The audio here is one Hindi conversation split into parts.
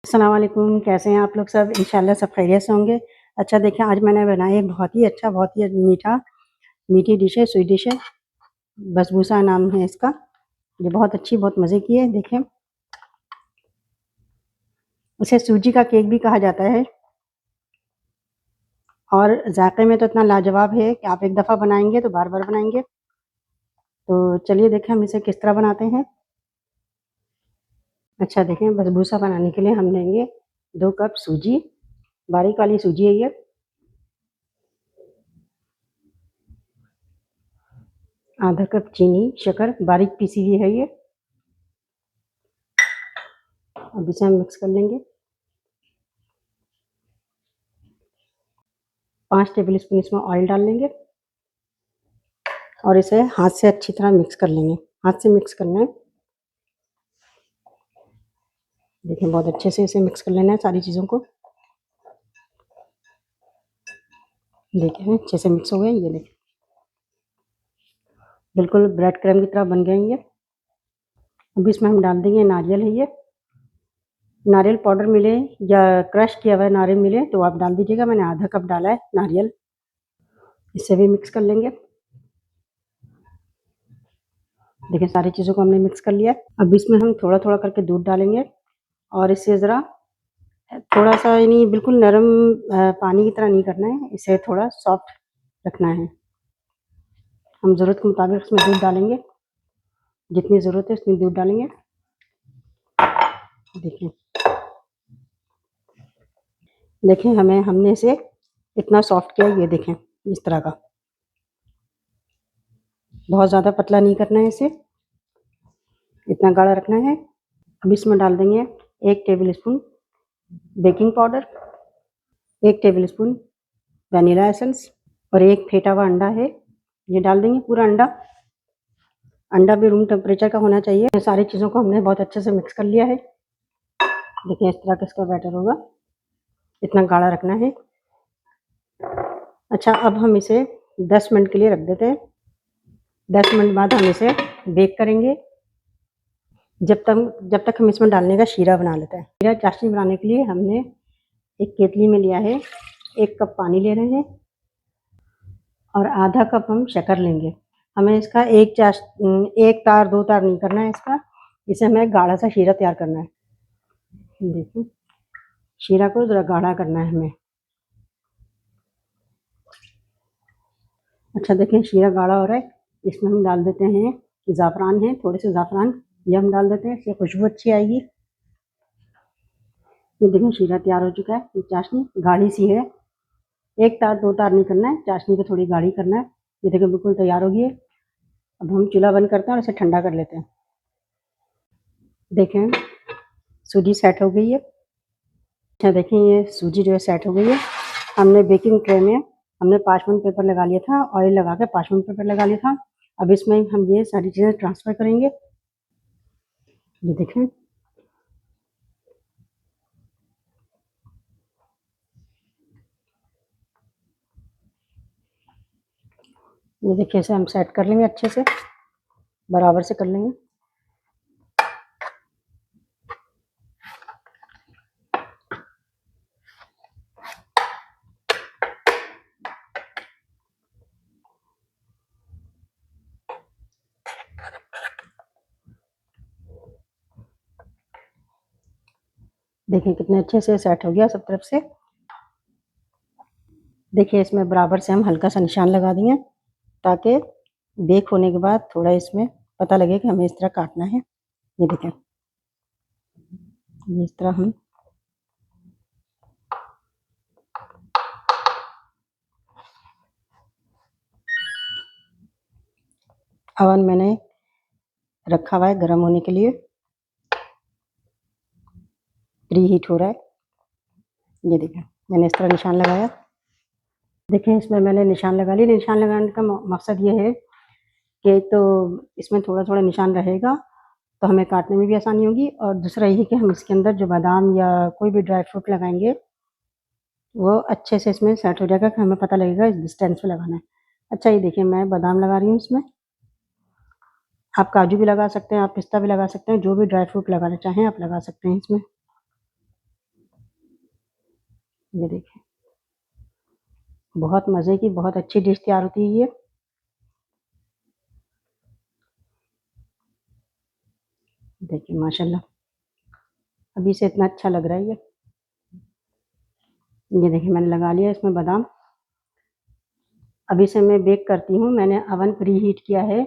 अस्सलाम वालेकुम, कैसे हैं आप लोग सब? इंशाल्लाह सब खैरियत से होंगे। अच्छा देखिए, आज मैंने बनाया एक बहुत ही अच्छा, बहुत ही मीठी डिश है, स्वीट डिश है। बसबूसा नाम है इसका। ये बहुत अच्छी, बहुत मज़े की है। देखें, इसे सूजी का केक भी कहा जाता है और जायके में तो इतना लाजवाब है कि आप एक दफ़ा बनाएँगे तो बार-बार बनाएँगे। तो चलिए देखें हम इसे किस तरह बनाते हैं। अच्छा देखें, बसबूसा बनाने के लिए हम लेंगे 2 कप सूजी, बारीक वाली सूजी है ये। आधा कप चीनी, शक्कर बारीक पीसी हुई है ये। अब इसे हम मिक्स कर लेंगे। 5 टेबल स्पून इसमें ऑयल डाल लेंगे और इसे हाथ से अच्छी तरह मिक्स कर लेंगे। हाथ से मिक्स करना है। देखिए, बहुत अच्छे से इसे मिक्स कर लेना है सारी चीज़ों को। देखिए, अच्छे से मिक्स हो गए। ये देखिए, बिल्कुल ब्रेड क्रम्ब की तरह बन गए ये। अब इसमें हम डाल देंगे नारियल है ये। नारियल पाउडर मिले या क्रश किया हुआ नारियल मिले तो आप डाल दीजिएगा। मैंने आधा कप डाला है नारियल। इसे भी मिक्स कर लेंगे। देखिए, सारी चीज़ों को हमने मिक्स कर लिया। अब इसमें हम थोड़ा-थोड़ा करके दूध डालेंगे और इसे ज़रा थोड़ा-सा, यानी बिल्कुल नरम पानी की तरह नहीं करना है, इसे थोड़ा सॉफ्ट रखना है। हम ज़रूरत के मुताबिक इसमें दूध डालेंगे, जितनी ज़रूरत है उतनी दूध डालेंगे। देखिए, देखें हमने इसे इतना सॉफ्ट किया, ये देखें इस तरह का। बहुत ज़्यादा पतला नहीं करना है इसे, इतना गाढ़ा रखना है। अब इसमें डाल देंगे 1 table spoon baking powder, 1 table spoon vanilla essence और 1 फेटा हुआ अंडा है, ये डाल देंगे पूरा अंडा। अंडा भी रूम टेम्परेचर का होना चाहिए। सारी चीज़ों को हमने बहुत अच्छे से मिक्स कर लिया है। देखिए, इस तरह का इसका बैटर होगा, इतना गाढ़ा रखना है। अच्छा, अब हम इसे 10 मिनट के लिए रख देते हैं। 10 मिनट बाद हम इसे बेक करेंगे, जब तक हम इसमें डालने का शीरा बना लेते हैं। शीरा चाशनी बनाने के लिए हमने एक केतली में लिया है, 1 कप पानी ले रहे हैं और आधा कप हम शक्कर लेंगे। हमें इसका एक तार 2 तार नहीं करना है इसका, इसे हमें गाढ़ा सा शीरा तैयार करना है। देखिए, शीरा को ज़रा गाढ़ा करना है हमें। अच्छा देखिए, शीरा गाढ़ा हो रहा है। इसमें हम डाल देते हैं ज़ाफ़रान है, थोड़े से ज़ाफ़रान ये हम डाल देते हैं, इससे खुशबू अच्छी आएगी। ये देखिए, शीरा तैयार हो चुका है। ये चाशनी गाढ़ी सी है, 1 तार 2 तार नहीं करना है, चाशनी को थोड़ी गाढ़ी करना है। ये देखिए, बिल्कुल तैयार हो गई है। अब हम चूल्हा बंद करते हैं और इसे ठंडा कर लेते हैं। देखें, सूजी सेट हो गई है। अच्छा देखिए, ये सूजी जो है सेट हो गई है। हमने बेकिंग ट्रे में हमने पार्चमेंट पेपर लगा लिया था, ऑयल लगा के पार्चमेंट पेपर लगा लिया था। अब इसमें हम ये सारी चीज़ें ट्रांसफ़र करेंगे। ये देखें, ये देखिए, इसे हम सेट कर लेंगे अच्छे से, बराबर से कर लेंगे। देखिए, कितने अच्छे से सेट हो गया सब तरफ से। देखिए, इसमें बराबर से हम हल्का सा निशान लगा देंगे ताकि बेक होने के बाद थोड़ा इसमें पता लगे कि हमें इस तरह काटना है। ये देखें, ये इस तरह हम ओवन मैंने रखा हुआ है गर्म होने के लिए, प्री हीट हो रहा है। ये देखें, मैंने इस तरह निशान लगाया। देखें, इसमें मैंने निशान लगा लिया। निशान लगाने का मकसद ये है कि तो इसमें थोड़ा-थोड़ा निशान रहेगा तो हमें काटने में भी आसानी होगी और दूसरा ये कि हम इसके अंदर जो बादाम या कोई भी ड्राई फ्रूट लगाएँगे वो अच्छे से इसमें सेट हो जाएगा कि हमें पता लगेगा इस डिस्टेंस पे लगाना है। अच्छा, ये देखिए, मैं बादाम लगा रही हूँ इसमें। आप काजू भी लगा सकते हैं, आप पिस्ता भी लगा सकते हैं, जो भी ड्राई फ्रूट लगाना चाहें आप लगा सकते हैं इसमें। ये देखें, बहुत मज़े की बहुत अच्छी डिश तैयार होती है ये। देखिए माशाल्लाह, अभी से इतना अच्छा लग रहा है ये। ये देखिए मैंने लगा लिया इसमें बादाम। अभी से मैं बेक करती हूँ। मैंने अवन प्री हीट किया है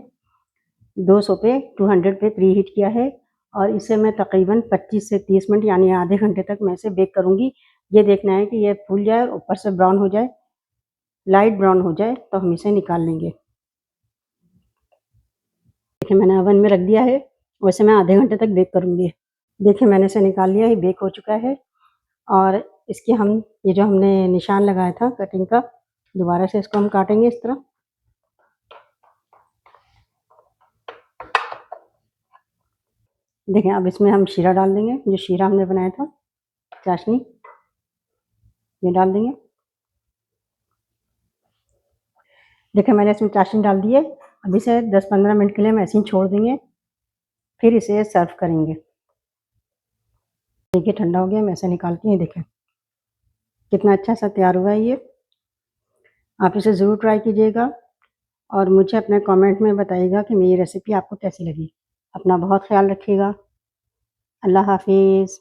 200 पे, 200 पे प्री हीट किया है और इसे मैं तकरीबन 25 से 30 मिनट यानी आधे घंटे तक मैं इसे बेक करूँगी। ये देखना है कि ये फूल जाए, ऊपर से ब्राउन हो जाए, लाइट ब्राउन हो जाए तो हम इसे निकाल लेंगे। देखिए मैंने अवन में रख दिया है, वैसे मैं आधे घंटे तक बेक करूँगी। देखिए मैंने इसे निकाल लिया, ये बेक हो चुका है और इसके हम ये जो हमने निशान लगाया था कटिंग का, दोबारा से इसको हम काटेंगे इस तरह। देखें अब इसमें हम शीरा डाल देंगे, जो शीरा हमने बनाया था, चाशनी, ये डाल देंगे। देखिए मैंने इसमें चाशनी डाल दी है। अब इसे 10-15 मिनट के लिए हम ऐसे ही छोड़ देंगे, फिर इसे सर्व करेंगे। देखिए ठंडा हो गया, मैं ऐसे निकालती हूँ। देखें कितना अच्छा सा तैयार हुआ है ये। आप इसे ज़रूर ट्राई कीजिएगा और मुझे अपने कमेंट में बताइएगा कि मेरी रेसिपी आपको कैसी लगी। अपना बहुत ख्याल रखिएगा। अल्लाह हाफिज़।